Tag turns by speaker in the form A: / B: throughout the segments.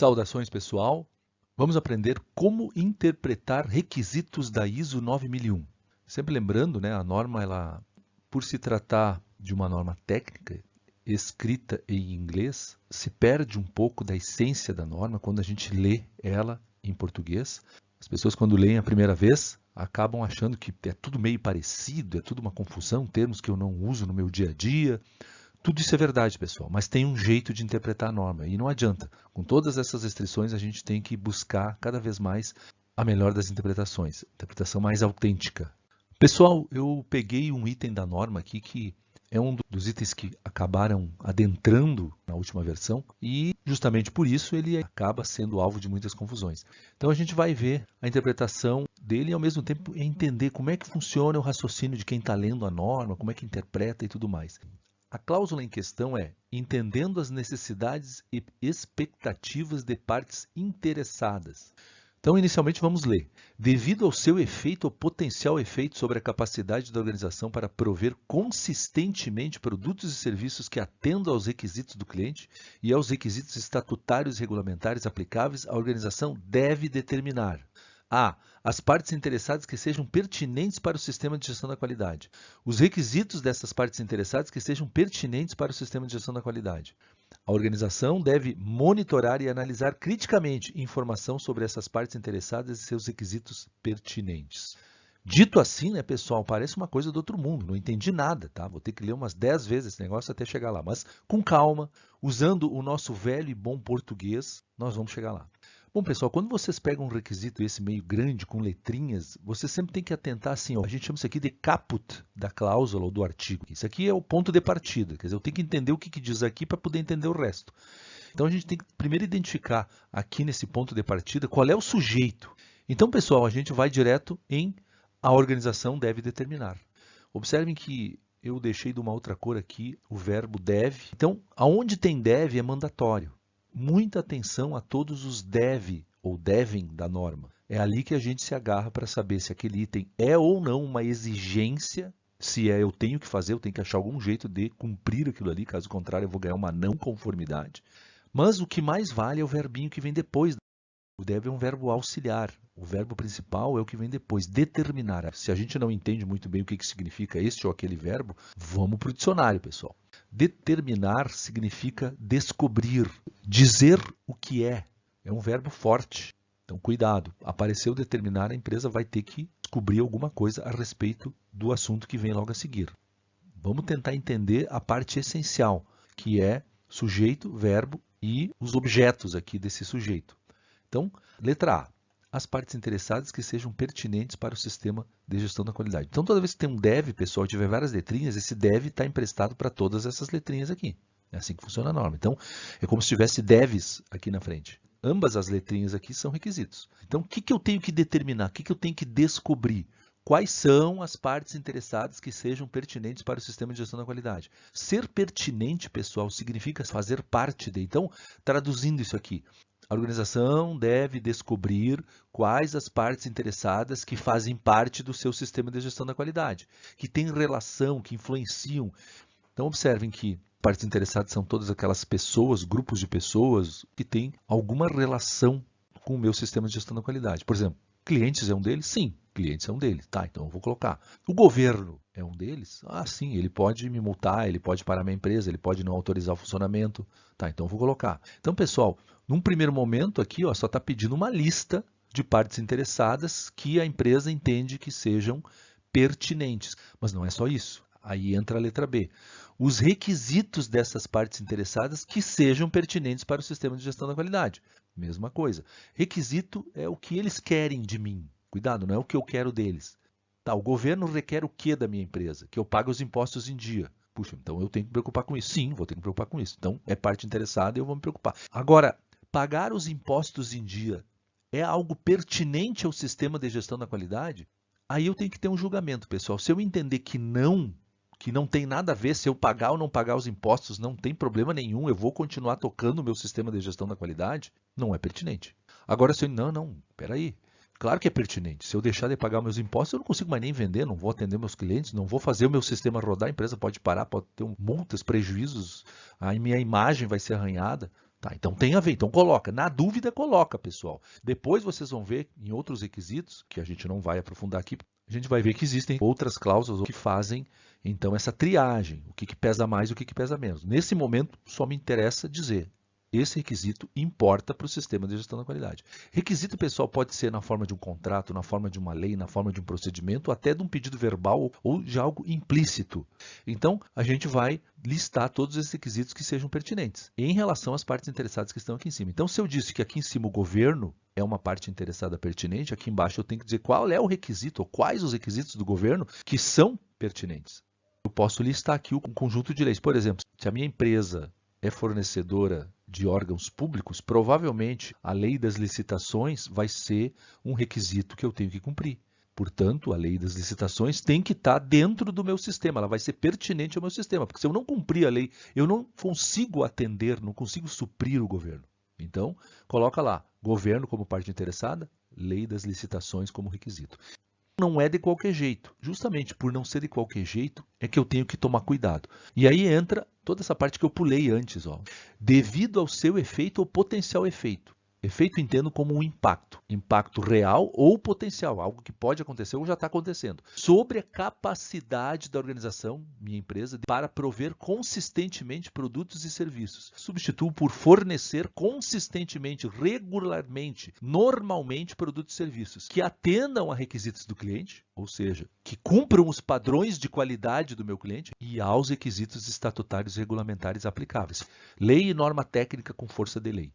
A: Saudações, pessoal! Vamos aprender como interpretar requisitos da ISO 9001. Sempre lembrando, a norma, por se tratar de uma norma técnica, escrita em inglês, se perde um pouco da essência da norma quando a gente lê ela em português. As pessoas, quando leem a primeira vez, acabam achando que é tudo meio parecido, é tudo uma confusão, termos que eu não uso no meu dia a dia. Tudo isso é verdade, pessoal, mas tem um jeito de interpretar a norma e não adianta. Com todas essas restrições, a gente tem que buscar cada vez mais a melhor das interpretações, interpretação mais autêntica. Pessoal, eu peguei um item da norma aqui que é um dos itens que acabaram adentrando na última versão e justamente por isso ele acaba sendo alvo de muitas confusões. Então a gente vai ver a interpretação dele e ao mesmo tempo entender como é que funciona o raciocínio de quem está lendo a norma, como é que interpreta e tudo mais. A cláusula em questão é entendendo as necessidades e expectativas de partes interessadas. Então, inicialmente, vamos ler. Devido ao seu efeito ou potencial efeito sobre a capacidade da organização para prover consistentemente produtos e serviços que atendam aos requisitos do cliente e aos requisitos estatutários e regulamentares aplicáveis, a organização deve determinar a. As partes interessadas que sejam pertinentes para o sistema de gestão da qualidade. Os requisitos dessas partes interessadas que sejam pertinentes para o sistema de gestão da qualidade. A organização deve monitorar e analisar criticamente informação sobre essas partes interessadas e seus requisitos pertinentes. Dito assim, pessoal, parece uma coisa do outro mundo, não entendi nada, tá? Vou ter que ler umas 10 vezes esse negócio até chegar lá, mas com calma, usando o nosso velho e bom português, nós vamos chegar lá. Bom, pessoal, quando vocês pegam um requisito esse meio grande, com letrinhas, você sempre tem que atentar assim, a gente chama isso aqui de caput da cláusula ou do artigo. Isso aqui é o ponto de partida, quer dizer, eu tenho que entender o que diz aqui para poder entender o resto. Então a gente tem que primeiro identificar aqui nesse ponto de partida qual é o sujeito. Então, pessoal, a gente vai direto em a organização deve determinar. Observem que eu deixei de uma outra cor aqui o verbo deve. Então, aonde tem deve é mandatório. Muita atenção a todos os deve ou devem da norma. É ali que a gente se agarra para saber se aquele item é ou não uma exigência, se eu tenho que fazer, eu tenho que achar algum jeito de cumprir aquilo ali, caso contrário eu vou ganhar uma não conformidade. Mas o que mais vale é o verbinho que vem depois. O deve é um verbo auxiliar, o verbo principal é o que vem depois, determinar. Se a gente não entende muito bem o que significa este ou aquele verbo, vamos para o dicionário, pessoal. Determinar significa descobrir, dizer o que é um verbo forte. Então, cuidado, apareceu determinar, a empresa vai ter que descobrir alguma coisa a respeito do assunto que vem logo a seguir. Vamos tentar entender a parte essencial, que é sujeito, verbo e os objetos aqui desse sujeito. Então, letra A. As partes interessadas que sejam pertinentes para o sistema de gestão da qualidade. Então, toda vez que tem um deve, pessoal, tiver várias letrinhas, esse deve está emprestado para todas essas letrinhas aqui. É assim que funciona a norma. Então, é como se tivesse deves aqui na frente. Ambas as letrinhas aqui são requisitos. Então, o que eu tenho que determinar? O que eu tenho que descobrir? Quais são as partes interessadas que sejam pertinentes para o sistema de gestão da qualidade? Ser pertinente, pessoal, significa fazer parte de. Então, traduzindo isso aqui, a organização deve descobrir quais as partes interessadas que fazem parte do seu sistema de gestão da qualidade, que têm relação, que influenciam. Então, observem que partes interessadas são todas aquelas pessoas, grupos de pessoas que têm alguma relação com o meu sistema de gestão da qualidade. Por exemplo, clientes é um deles? Sim, clientes é um deles. Tá, então eu vou colocar. O governo é um deles? Ah, sim, ele pode me multar, ele pode parar minha empresa, ele pode não autorizar o funcionamento. Tá, então eu vou colocar. Então, pessoal, num primeiro momento aqui, só está pedindo uma lista de partes interessadas que a empresa entende que sejam pertinentes. Mas não é só isso. Aí entra a letra B. Os requisitos dessas partes interessadas que sejam pertinentes para o sistema de gestão da qualidade. Mesma coisa. Requisito é o que eles querem de mim. Cuidado, não é o que eu quero deles. Tá, o governo requer o que da minha empresa? Que eu pague os impostos em dia. Puxa, então eu tenho que me preocupar com isso. Sim, vou ter que me preocupar com isso. Então, é parte interessada e eu vou me preocupar. Agora, pagar os impostos em dia é algo pertinente ao sistema de gestão da qualidade? Aí eu tenho que ter um julgamento, pessoal. Se eu entender que não tem nada a ver, se eu pagar ou não pagar os impostos, não tem problema nenhum, eu vou continuar tocando o meu sistema de gestão da qualidade, não é pertinente. Agora, se eu peraí. Claro que é pertinente. Se eu deixar de pagar meus impostos, eu não consigo mais nem vender, não vou atender meus clientes, não vou fazer o meu sistema rodar, a empresa pode parar, pode ter multas, prejuízos, a minha imagem vai ser arranhada. Tá, então tem a ver, então coloca. Na dúvida, coloca, pessoal. Depois vocês vão ver em outros requisitos, que a gente não vai aprofundar aqui, a gente vai ver que existem outras cláusulas que fazem, então, essa triagem, o que pesa mais e o que pesa menos. Nesse momento, só me interessa dizer, esse requisito importa para o sistema de gestão da qualidade. Requisito, pessoal, pode ser na forma de um contrato, na forma de uma lei, na forma de um procedimento, até de um pedido verbal ou de algo implícito. Então, a gente vai listar todos esses requisitos que sejam pertinentes em relação às partes interessadas que estão aqui em cima. Então, se eu disse que aqui em cima o governo é uma parte interessada pertinente, aqui embaixo eu tenho que dizer qual é o requisito ou quais os requisitos do governo que são pertinentes. Eu posso listar aqui um conjunto de leis. Por exemplo, se a minha empresa é fornecedora de órgãos públicos, provavelmente a lei das licitações vai ser um requisito que eu tenho que cumprir. Portanto, a lei das licitações tem que estar dentro do meu sistema, ela vai ser pertinente ao meu sistema, porque se eu não cumprir a lei, eu não consigo atender, não consigo suprir o governo. Então, coloca lá, governo como parte interessada, lei das licitações como requisito. Não é de qualquer jeito. Justamente por não ser de qualquer jeito é que eu tenho que tomar cuidado. E aí entra toda essa parte que eu pulei antes. Devido ao seu efeito ou potencial efeito. Efeito entendo como um impacto. Impacto real ou potencial. Algo que pode acontecer ou já está acontecendo. Sobre a capacidade da organização, minha empresa, para prover consistentemente produtos e serviços. Substituo por fornecer consistentemente, regularmente, normalmente produtos e serviços que atendam a requisitos do cliente, ou seja, que cumpram os padrões de qualidade do meu cliente e aos requisitos estatutários e regulamentares aplicáveis. Lei e norma técnica com força de lei.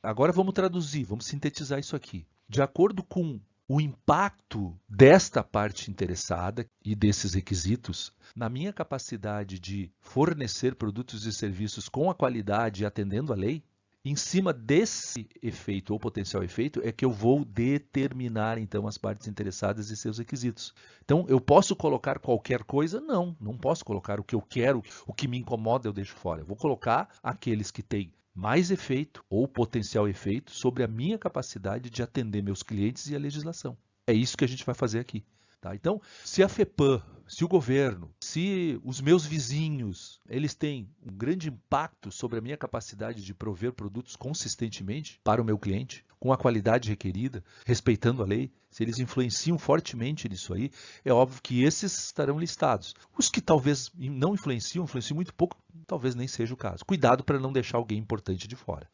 A: Agora vamos traduzir, vamos sintetizar isso aqui. De acordo com o impacto desta parte interessada e desses requisitos, na minha capacidade de fornecer produtos e serviços com a qualidade e atendendo a lei, em cima desse efeito ou potencial efeito é que eu vou determinar então as partes interessadas e seus requisitos. Então, eu posso colocar qualquer coisa? Não, não posso colocar o que eu quero, o que me incomoda eu deixo fora. Eu vou colocar aqueles que têm mais efeito ou potencial efeito sobre a minha capacidade de atender meus clientes e a legislação. É isso que a gente vai fazer aqui. Tá? Então, se a FEPAM, se o governo, se os meus vizinhos, eles têm um grande impacto sobre a minha capacidade de prover produtos consistentemente para o meu cliente, com a qualidade requerida, respeitando a lei, se eles influenciam fortemente nisso aí, é óbvio que esses estarão listados. Os que talvez não influenciam muito pouco, talvez nem seja o caso. Cuidado para não deixar alguém importante de fora.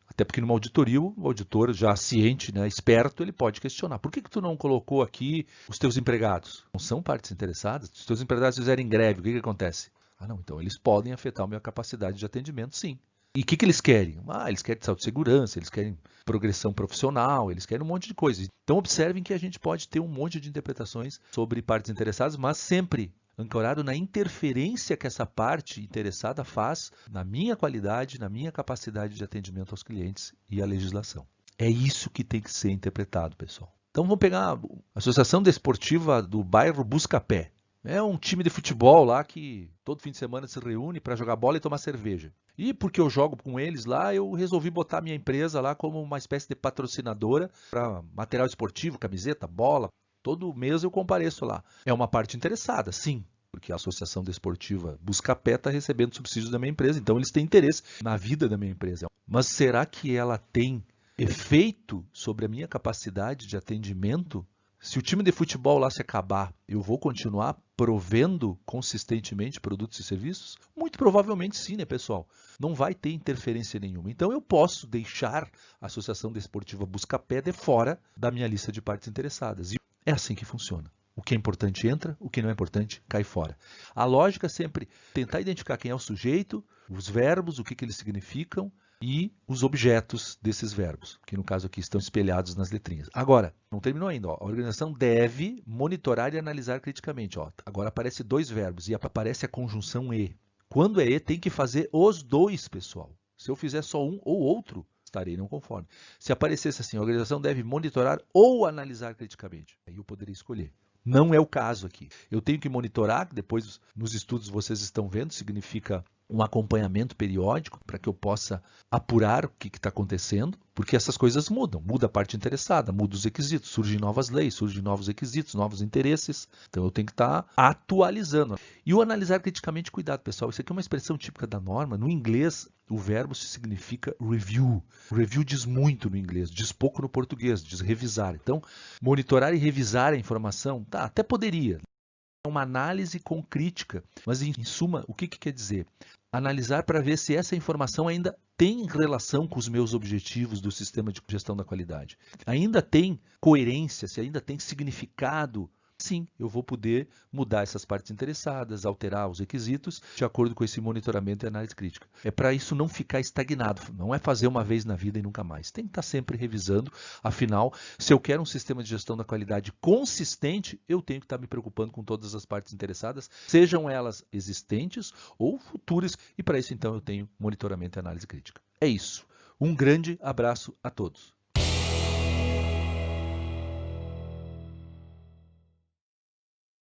A: Até porque numa auditoria, o auditor já ciente, né, esperto, ele pode questionar. Por que tu não colocou aqui os teus empregados? Não são partes interessadas? Se os teus empregados fizerem greve, o que acontece? Ah, não, então eles podem afetar a minha capacidade de atendimento, sim. E o que eles querem? Ah, eles querem saúde e segurança, eles querem progressão profissional, eles querem um monte de coisas. Então observem que a gente pode ter um monte de interpretações sobre partes interessadas, mas sempre ancorado na interferência que essa parte interessada faz na minha qualidade, na minha capacidade de atendimento aos clientes e à legislação. É isso que tem que ser interpretado, pessoal. Então vamos pegar a Associação Desportiva do Bairro Buscapé. É um time de futebol lá que todo fim de semana se reúne para jogar bola e tomar cerveja. E porque eu jogo com eles lá, eu resolvi botar minha empresa lá como uma espécie de patrocinadora para material esportivo, camiseta, bola. Todo mês eu compareço lá. É uma parte interessada, sim, porque a Associação Desportiva Buscapé está recebendo subsídios da minha empresa, então eles têm interesse na vida da minha empresa. Mas será que ela tem efeito sobre a minha capacidade de atendimento? Se o time de futebol lá se acabar, eu vou continuar provendo consistentemente produtos e serviços? Muito provavelmente sim, né, pessoal? Não vai ter interferência nenhuma. Então eu posso deixar a Associação Desportiva Buscapé de fora da minha lista de partes interessadas. E é assim que funciona. O que é importante entra, o que não é importante cai fora. A lógica é sempre tentar identificar quem é o sujeito, os verbos, o que eles significam e os objetos desses verbos, que no caso aqui estão espelhados nas letrinhas. Agora, não terminou ainda. A organização deve monitorar e analisar criticamente. Agora aparece dois verbos e aparece a conjunção e. Quando é e, tem que fazer os dois, pessoal. Se eu fizer só um ou outro, estarei não conforme. Se aparecesse assim, a organização deve monitorar ou analisar criticamente, aí eu poderia escolher. Não é o caso aqui. Eu tenho que monitorar, depois nos estudos vocês estão vendo, significa um acompanhamento periódico para que eu possa apurar o que está acontecendo, porque essas coisas mudam. Muda a parte interessada, muda os requisitos, surgem novas leis, surgem novos requisitos, novos interesses. Então eu tenho que estar atualizando. E o analisar criticamente, cuidado, pessoal. Isso aqui é uma expressão típica da norma. No inglês, o verbo significa review. Review diz muito no inglês, diz pouco no português, diz revisar. Então, monitorar e revisar a informação, tá, até poderia. Uma análise com crítica, mas em suma, o que quer dizer? Analisar para ver se essa informação ainda tem relação com os meus objetivos do sistema de gestão da qualidade. Ainda tem coerência, se ainda tem significado. Sim, eu vou poder mudar essas partes interessadas, alterar os requisitos de acordo com esse monitoramento e análise crítica. É para isso não ficar estagnado, não é fazer uma vez na vida e nunca mais. Tem que estar sempre revisando, afinal, se eu quero um sistema de gestão da qualidade consistente, eu tenho que estar me preocupando com todas as partes interessadas, sejam elas existentes ou futuras, e para isso então eu tenho monitoramento e análise crítica. É isso. Um grande abraço a todos.